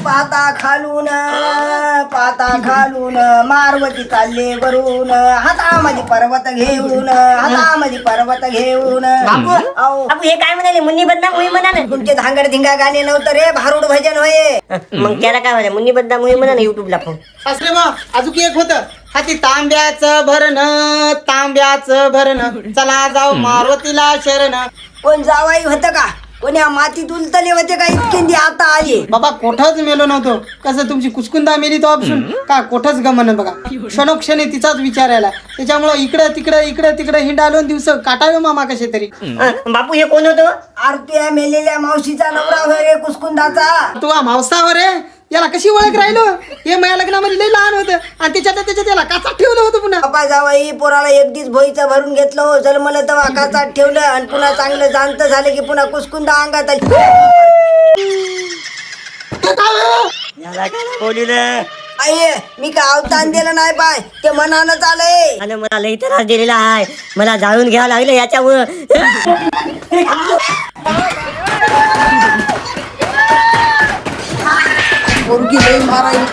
पाता खालून मारवती चालले वरून हातामध्ये पर्वत घेऊन बापू हे काय म्हणाले मुन्नी बदनाम होई म्हणाले. तुमचे धांगड धिंगा गाणे नव्हतं रे भारूड भजन होय. मग त्याला काय म्हणाले मुन्नी बदनाम होई म्हणा युट्यूबला फोन. सासरे बा अजून एक होतं हाती तांब्याचं भरण चला जाऊ मारुतीला शरण. कोण जावाई होतं का कोणी मातीत उलतले होते का इतके आता आले. बाबा कोठच मेलो नव्हतो. कसं तुमची कुचकुंदा मेली तो ऑप्शन का कोठच गमन बघा. क्षणोक्षणी तिचाच विचार आला. त्याच्यामुळं इकडे तिकडे हिंडालो दिवस काटावे मामा कसे तरी. बापू हे कोण होतं. आरती मेलेल्या मावशीचा नवरा होय रे कुसकुंदाचा. तू मावसा हो रे याला कशी ओळख राहिलो. हे माझ्या लग्नामध्ये लई लहान होतं आणि त्याच्यात याला काचात ठेवलं होतं पुन्हा. बापा जावाई पोराला एक दिस भोईचं भरून घेतलं जन्मलं तर वाकाचात ठेवलं आणि पुन्हा चांगलं जाणतं झालं की पुन्हा कुसकुंदा अंगात आली. आई मी काय अवतान दिलं नाही पाय ते मनानं आलंय. आणि मला लई त्रास दिलेला आहे. मला जाळून घ्यावं लागलं याच्यामुळं. पोरगी लई मारायला